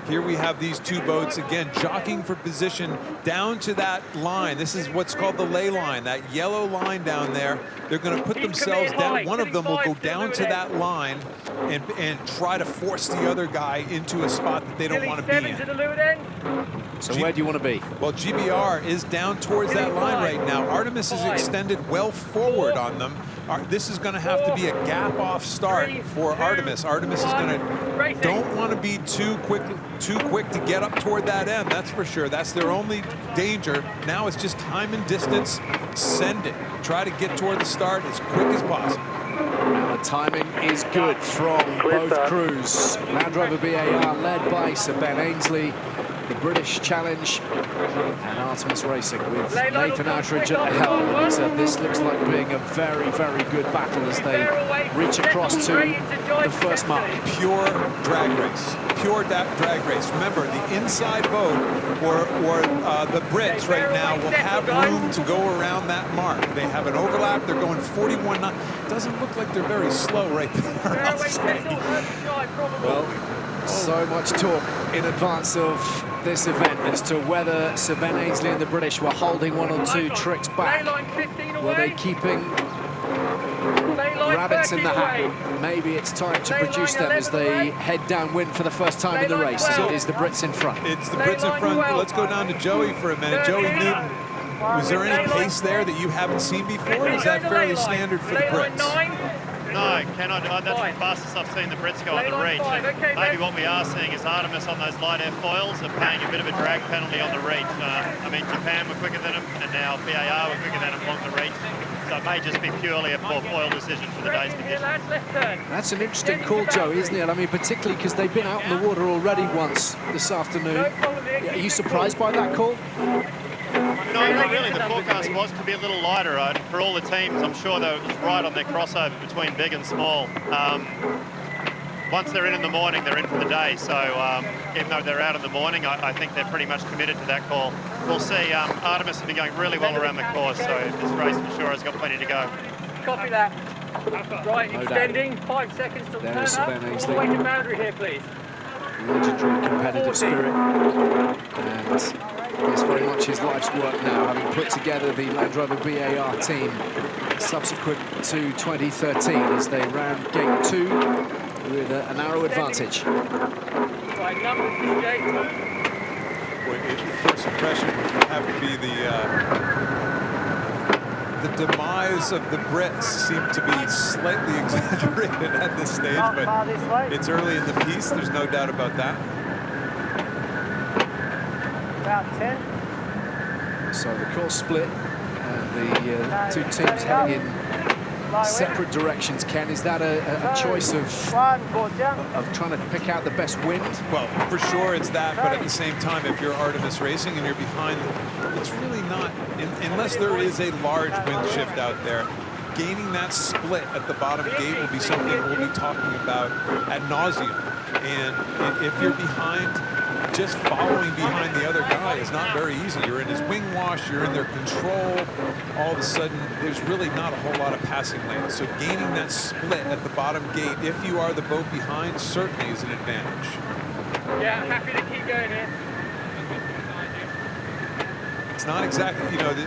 Here we have these two boats, again, jockeying for position down to that line. This is what's called the ley line, that yellow line down there. They're going to put themselves down. One of them will go down to that line and try to force the other guy into a spot that they don't want to be in. So where do you want to be? Well, GBR is down towards that line right now. Artemis is extended well forward on them. This is going to have to be a gap-off start for Artemis. Artemis is going to don't want to be too quick to get up toward that end. That's for sure. That's their only danger. Now it's just time and distance. Send it. Try to get toward the start as quick as possible. The timing is good from both crews. Land Rover BAR led by Sir Ben Ainsley. The British challenge, and Artemis Racing with Nathan Outridge at the helm. So this looks like being a very, very good battle as they reach across to the first mark. Pure drag race. Pure drag race. Remember, the inside boat or the Brits right now will have room to go around that mark. They have an overlap. They're going 41 knots. Doesn't look like they're very slow right there. Well, so much talk in advance of this event as to whether Sir Ben Ainsley and the British were holding one or two tricks back. Were they keeping rabbits in the hat? Maybe it's time to produce them as they head downwind for the first time in the race. It is the Brits in front. It's the Brits in front. Let's go down to Joey for a minute. Joey Newton, was there any pace there that you haven't seen before? Is that fairly standard for the Brits? No, that's the fastest I've seen the Brits go on the reach. And maybe what we are seeing is Artemis on those light airfoils are paying a bit of a drag penalty on the reach. I mean, Japan were quicker than them, and now BAR were quicker than them on the reach. So it may just be purely a foil decision for the day's conditions. That's an interesting call, Joe, isn't it? I mean, particularly because they've been out in the water already once this afternoon. Are you surprised by that call? No, not really. The forecast was to be a little lighter. For all the teams, I'm sure they were right on their crossover between big and small. Once they're in the morning, they're in for the day. So even though they're out in the morning, I think they're pretty much committed to that call. We'll see. Artemis has been going really well around the course, so this race for sure has got plenty to go. Copy that. Right, no extending. 5 seconds to turn up. All the way to boundary here, please. Legendary competitive spirit. And it's very much his life's work now, having put together the Land Rover BAR team subsequent to 2013 as they round gate 2 with a narrow advantage. Right, numbers, Jake. The first impression would have to be the demise of the Brits seem to be slightly exaggerated at this stage, but it's early in the piece, there's no doubt about that. About 10. So the course split, and the two teams heading in separate directions. Ken, is that a choice of trying to pick out the best wind? Well, for sure it's that, but at the same time, if you're Artemis Racing and you're behind, it's really not, unless there is a large wind shift out there, gaining that split at the bottom gate will be something we'll be talking about ad nauseum. And if you're behind, just following behind the other guy is not very easy. You're in his wing wash, you're in their control. All of a sudden, there's really not a whole lot of passing lane. So gaining that split at the bottom gate, if you are the boat behind, certainly is an advantage. Yeah, I'm happy to keep going here. It's not exactly, you know, the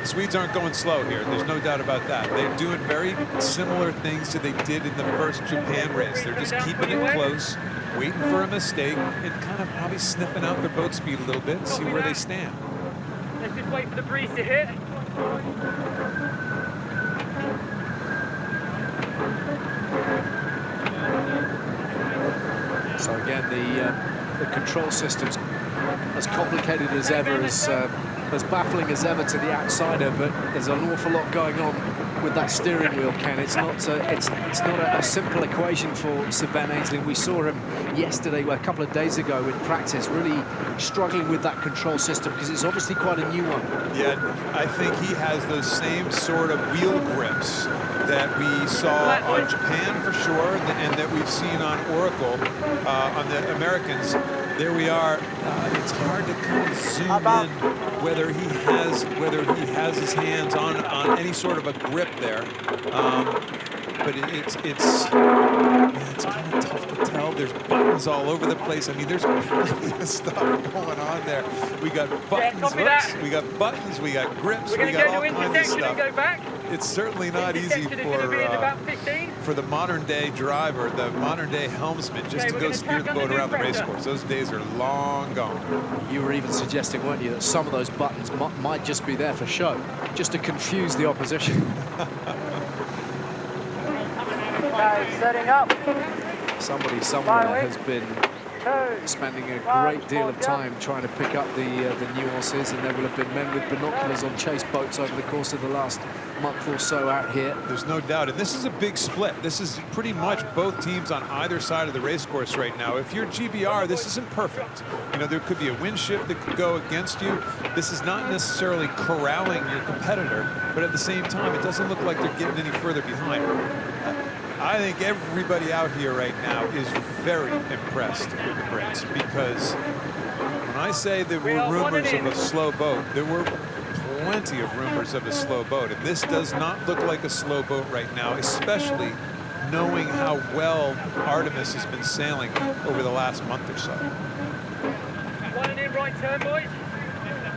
Swedes aren't going slow here. There's no doubt about that. They're doing very similar things to they did in the first Japan race. They're just keeping it close, waiting for a mistake, and kind of probably sniffing out their boat speed a little bit and see where they stand. Let's just wait for the breeze to hit. So again, the control system's as complicated as ever, as baffling as ever to the outsider, but there's an awful lot going on with that steering wheel, Ken. It's not a simple equation for Sir Ben Ainsley. We saw him yesterday, well, a couple of days ago in practice, really struggling with that control system because it's obviously quite a new one. Yeah, I think he has those same sort of wheel grips that we saw on Japan for sure, and that we've seen on Oracle, on the Americans. There we are. It's hard to kind of zoom in whether he has his hands on any sort of a grip there. But but it's kind of tough to tell. There's buttons all over the place. I mean, there's plenty of stuff going on there. We got buttons, hooks, we got buttons, we got grips, we got all kinds of stuff. It's certainly not easy for the modern day driver, the modern day helmsman, just to go steer the boat around the race course. Those days are long gone. You were even suggesting, weren't you, that some of those buttons might just be there for show, just to confuse the opposition. Setting up. Somebody somewhere has been spending a great deal of time trying to pick up the nuances, and there will have been men with binoculars on chase boats over the course of the last month or so out here. There's no doubt, and this is a big split. This is pretty much both teams on either side of the race course right now. If you're GBR, this isn't perfect. You know, there could be a wind shift that could go against you. This is not necessarily corralling your competitor, but at the same time, it doesn't look like they're getting any further behind. I think everybody out here right now is very impressed with the Brits, because when I say there were rumors of a slow boat, there were plenty of rumors of a slow boat, and this does not look like a slow boat right now, especially knowing how well Artemis has been sailing over the last month or so. One and in, right turn, boys.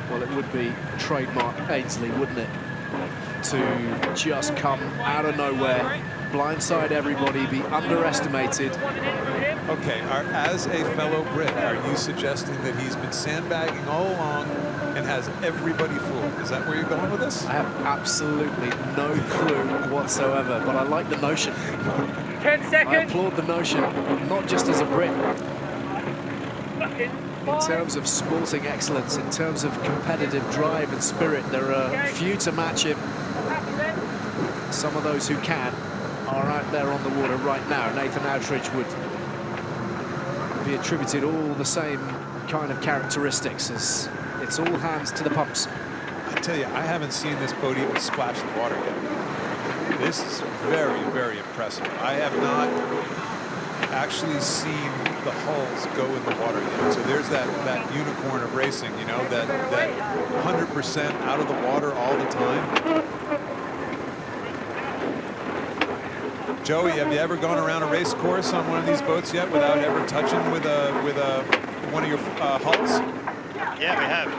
Well, it would be trademark Ainsley, wouldn't it, to just come out of nowhere, blindside everybody, be underestimated. Okay, as a fellow Brit, are you suggesting that he's been sandbagging all along and has everybody fooled? Is that where you're going with this? I have absolutely no clue whatsoever, but I like the notion. 10 seconds. I applaud the notion, not just as a Brit. In terms of sporting excellence, in terms of competitive drive and spirit, there are few to match him. Some of those who can are out there on the water right now. Nathan Outridge would be attributed all the same kind of characteristics, as it's all hands to the pumps. I tell you, I haven't seen this boat even splash the water yet. This is very, very impressive. I have not actually seen the hulls go in the water yet. So there's that unicorn of racing, you know, that 100% out of the water all the time. Joey, have you ever gone around a race course on one of these boats yet without ever touching with one of your hulls? Yeah, we have.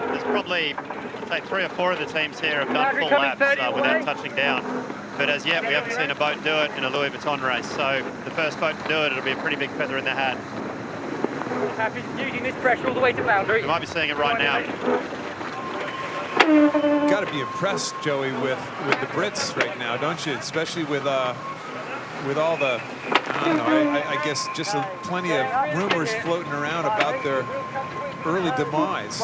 There's probably, say, 3 or 4 of the teams here have done full laps without touching down. But as yet, we haven't seen a boat do it in a Louis Vuitton race. So the first boat to do it, it'll be a pretty big feather in their hat. Happy using this pressure all the way to boundary. You might be seeing it right now. Got to be impressed, Joey, with the Brits right now, don't you? Especially with all the, I don't know, I guess just plenty of rumors floating around about their early demise.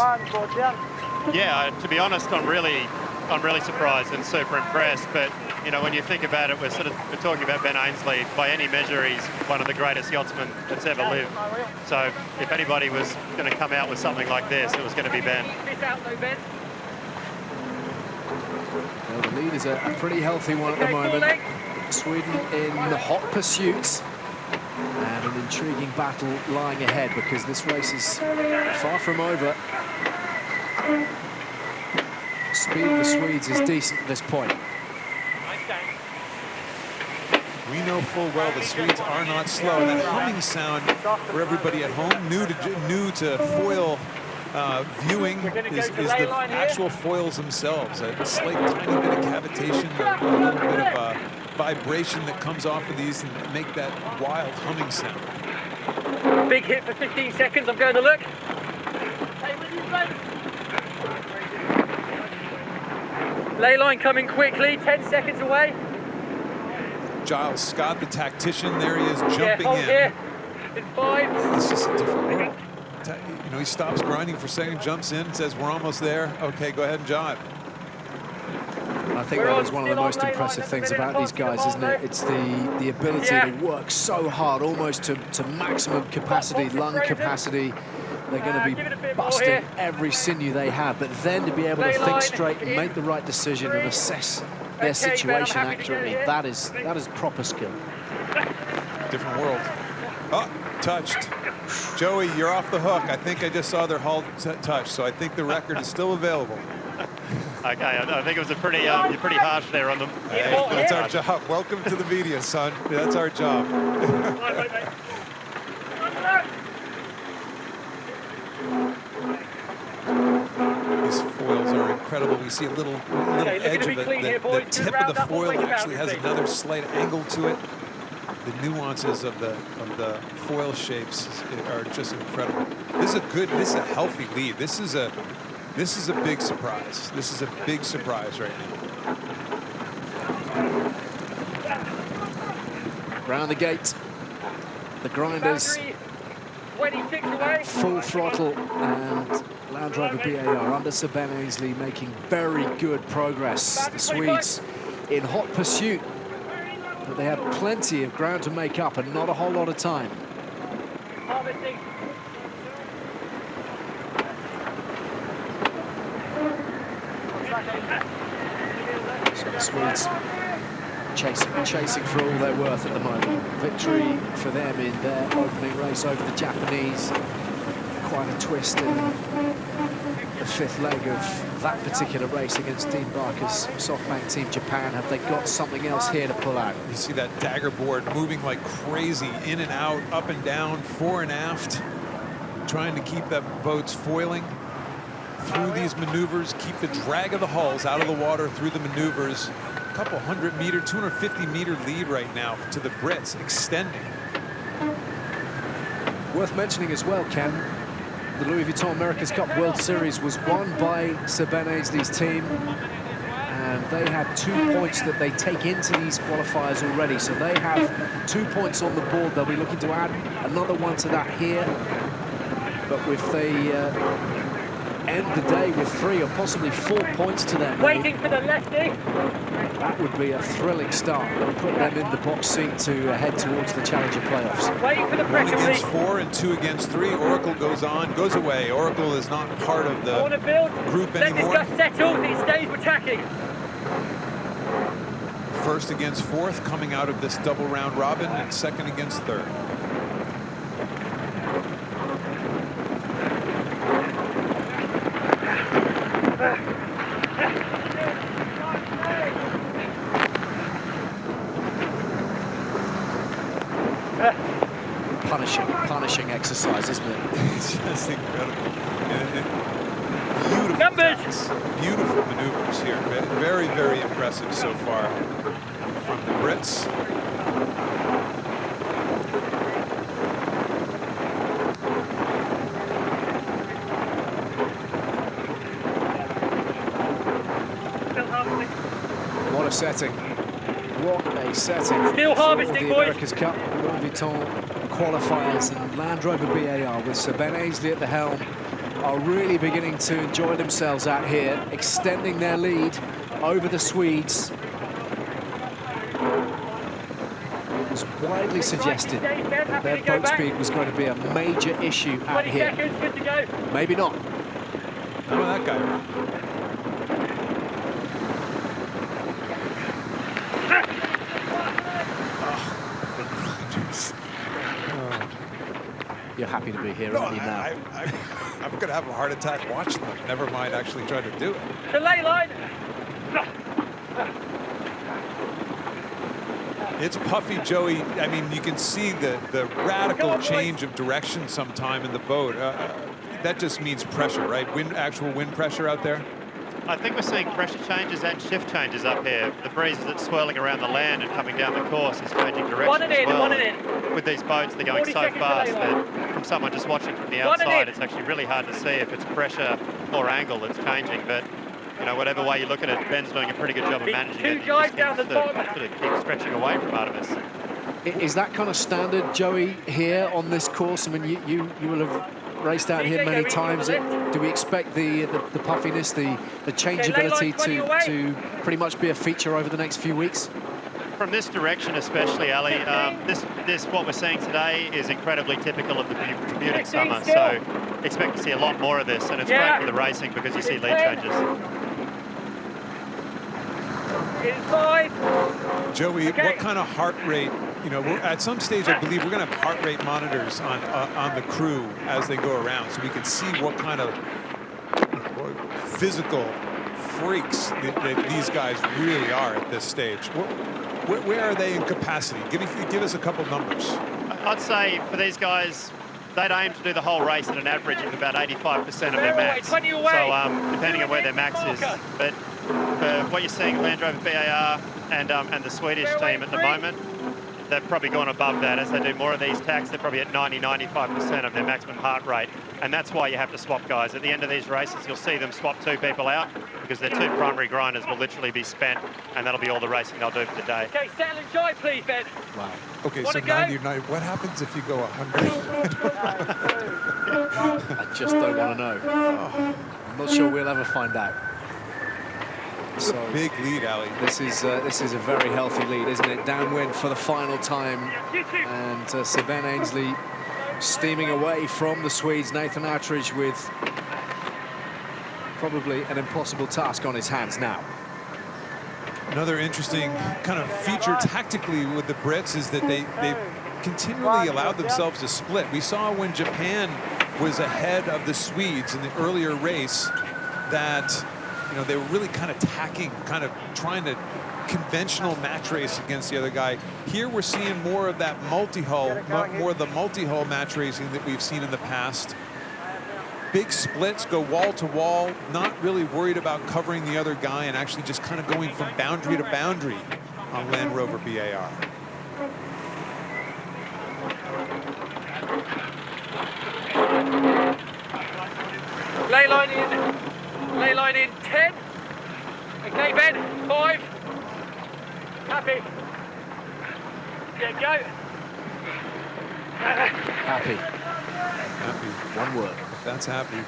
Yeah, to be honest, I'm really surprised and super impressed. But you know, when you think about it, we're talking about Ben Ainsley. By any measure, he's one of the greatest yachtsmen that's ever lived. So if anybody was going to come out with something like this, it was going to be Ben. Well, the lead is a pretty healthy one at the moment. Sweden in hot pursuit, and an intriguing battle lying ahead, because this race is far from over. Speed of the Swedes is decent at this point. We know full well the Swedes are not slow, and that humming sound for everybody at home, new to foil viewing, is the actual foils themselves. A slight tiny bit of cavitation, a little bit of vibration that comes off of these and make that wild humming sound. Big hit for 15 seconds. I'm going to look. Ley line coming quickly, 10 seconds away. Giles Scott, the tactician, there he is jumping in. Here. In 5. It's just a different world. You know, he stops grinding for a second, jumps in, says, we're almost there. Okay, go ahead and jive. I think that is one of the most impressive things about these guys, isn't it? It's the ability to work so hard, almost to maximum capacity, lung capacity. They're going to be busting every sinew they have, but then to be able to think straight and make the right decision and assess their situation accurately, that is proper skill. Different world. Oh, touched. Joey, you're off the hook. I think I just saw their hull touch, so I think the record is still available. Okay, I think it was a pretty, you're pretty harsh there on them. Hey, that's our job. Welcome to the media, son. That's our job. These foils are incredible. We see a little edge of it. The tip of the foil actually has another slight angle to it. The nuances of the foil shapes are just incredible. This is a healthy lead. This is a big surprise. This is a big surprise right now. Round the gate, the grinders full throttle, and Land Rover BAR under Sir Ben Ainslie making very good progress. The Swedes in hot pursuit, but they have plenty of ground to make up and not a whole lot of time. So the Swedes chasing for all they're worth at the moment. Victory for them in their opening race over the Japanese. Quite a twist in the fifth leg of that particular race against Dean Barker's SoftBank Team Japan. Have they got something else here to pull out? You see that dagger board moving like crazy, in and out, up and down, fore and aft, trying to keep that boats foiling through these maneuvers, keep the drag of the hulls out of the water through the maneuvers. A couple 100-meter, 250-meter lead right now to the Brits, extending. Worth mentioning as well, Ken, the Louis Vuitton America's Cup World Series was won by Sir Ben Ainslie's team, and they have 2 points that they take into these qualifiers already. So they have 2 points on the board. They'll be looking to add another one to that here. But if they end the day with 3 or possibly 4 points to their name, Waiting for the lefty. that would be a thrilling start. Put them in the box seat to head towards the Challenger playoffs. Waiting for the 1 pressure against release. 4 and 2 against 3. Oracle goes away. Oracle is not part of I want the to build. group Let anymore. this guy settle. He stays attacking. First against 4th coming out of this double round robin, and 2nd against 3rd. Punishing exercise, isn't it? It's just incredible. Beautiful Numbers. tacks, beautiful maneuvers here. Very, very impressive so far from the Brits. What a setting. What a setting. Still harvesting, for the boys. America's Cup Louis Vuitton qualifiers, and Land Rover BAR with Sir Ben Ainslie at the helm are really beginning to enjoy themselves out here, extending their lead over the Swedes. It was widely suggested that their boat speed was going to be a major issue out 20 here. seconds, good to go. Maybe not. How about that guy? You're happy to be here, No, aren't you, now? I'm going to have a heart attack watching them. Never mind actually trying to do it. The lay line. It's puffy, Joey. I mean, you can see the radical change of direction sometime in the boat. That just means pressure, right? Actual wind pressure out there. I think we're seeing pressure changes and shift changes up here. The breeze that's swirling around the land and coming down the course is changing direction as well. One and in. With these boats, they're going 40 so seconds fast delay that from someone just watching from the One and outside, in. it's actually really hard to see if it's pressure or angle that's changing. But you know, whatever way you look at it, Ben's doing a pretty good job of managing it. Two guys down the bottom. Sort of keep stretching away from Artemis. Is that kind of standard, Joey, here on this course? I mean, you will have raced out here many times. Do we expect the puffiness, the changeability to pretty much be a feature over the next few weeks? From this direction especially, Ali, this what we're seeing today is incredibly typical of the Bermudan summer, so expect to see a lot more of this, and it's great for the racing because you see lead changes. In 5. Joey, what kind of heart rate? You know, at some stage, I believe we're going to have heart rate monitors on the crew as they go around, so we can see what kind of physical freaks these guys really are at this stage. Where are they in capacity? Give us a couple numbers. I'd say for these guys, they'd aim to do the whole race at an average of about 85% of their max. So depending on where their max is. But for what you're seeing at Land Rover BAR and the Swedish team at the moment, they've probably gone above that. As they do more of these tacks, they're probably at 90–95% of their maximum heart rate. And that's why you have to swap guys. At the end of these races, you'll see them swap 2 people out because their 2 primary grinders will literally be spent, and that'll be all the racing they'll do for the day. Okay, settle and joy, please, Ben. Wow. Okay, so 99. What happens if you go 100? I just don't want to know. Oh, I'm not sure we'll ever find out. It's a big lead, Ali. This is a very healthy lead, isn't it? Downwind for the final time, and Sir Ben Ainslie steaming away from the Swedes. Nathan Outridge with probably an impossible task on his hands now. Another interesting kind of feature tactically with the Brits is that they continually allowed themselves to split. We saw when Japan was ahead of the Swedes in the earlier race that, you know, they were really kind of tacking, kind of trying to conventional match race against the other guy. Here we're seeing more of that multi-hull, more of the multi-hull match racing that we've seen in the past. Big splits, go wall to wall, not really worried about covering the other guy and actually just kind of going from boundary to boundary on Land Rover BAR. Lay line in 10. Okay, Ben, 5. Happy. Yeah, go. Happy. Happy. One word. That's happy.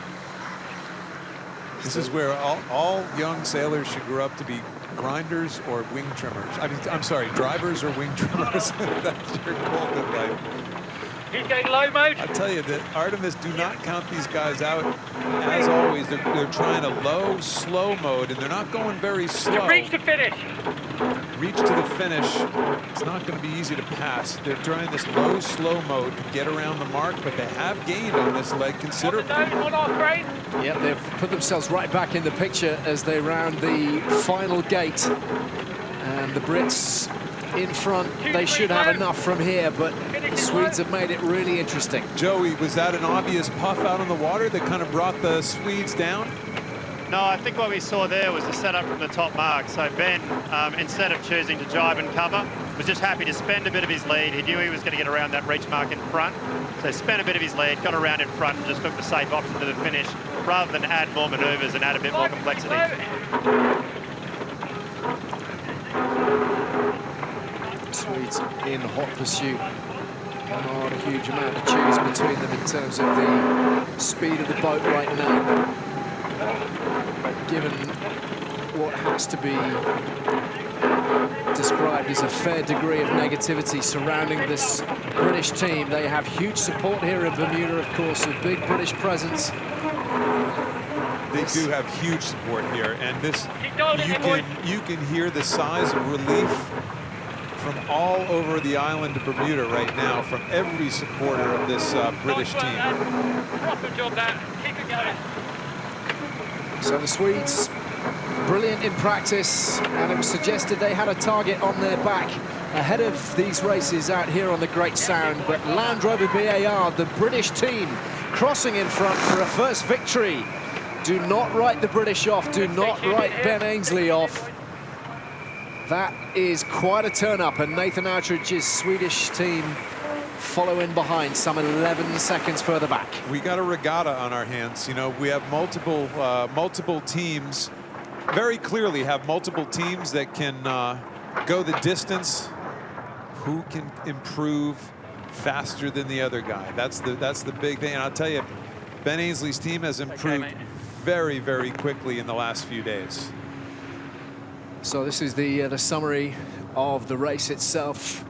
This is where all young sailors should grow up to be grinders or wing trimmers. I mean, I'm sorry, drivers or wing trimmers. That's your goal in life. He's going low mode. I tell you that Artemis do not count these guys out. As always, they're trying a low, slow mode, and they're not going very slow. Reach the finish. Reach to the finish. It's not going to be easy to pass. They're trying this low, slow mode to get around the mark, but they have gained on this leg considerably. On our frame. Yep, they've put themselves right back in the picture as they round the final gate. And the Brits in front, they should have enough from here, but the Swedes have made it really interesting. Joey, was that an obvious puff out on the water that kind of brought the Swedes down? No, I think what we saw there was the setup from the top mark. So Ben, instead of choosing to jibe and cover, was just happy to spend a bit of his lead. He knew he was going to get around that reach mark in front. So spent a bit of his lead, got around in front and just took the safe option to the finish rather than add more manoeuvres and add a bit more complexity. Swedes in hot pursuit. Not a huge amount to choose between them in terms of the speed of the boat right now. Given what has to be described as a fair degree of negativity surrounding this British team, they have huge support here in Bermuda, of course, a big British presence. They do have huge support here, and this you can hear the sighs of relief from all over the island of Bermuda right now from every supporter of this British team. Proper job that. Keep it going. So the Swedes, brilliant in practice, and it was suggested they had a target on their back ahead of these races out here on the Great Sound. But Land Rover BAR, the British team, crossing in front for a first victory. Do not write the British off. Do not write Ben Ainslie off. That is quite a turn-up, and Nathan Outridge's Swedish team following behind, some 11 seconds further back. We got a regatta on our hands. You know, we have multiple teams, very clearly have multiple teams that can go the distance. Who can improve faster than the other guy? That's the big thing. And I'll tell you, Ben Ainslie's team has improved very, very quickly in the last few days. So this is the summary of the race itself.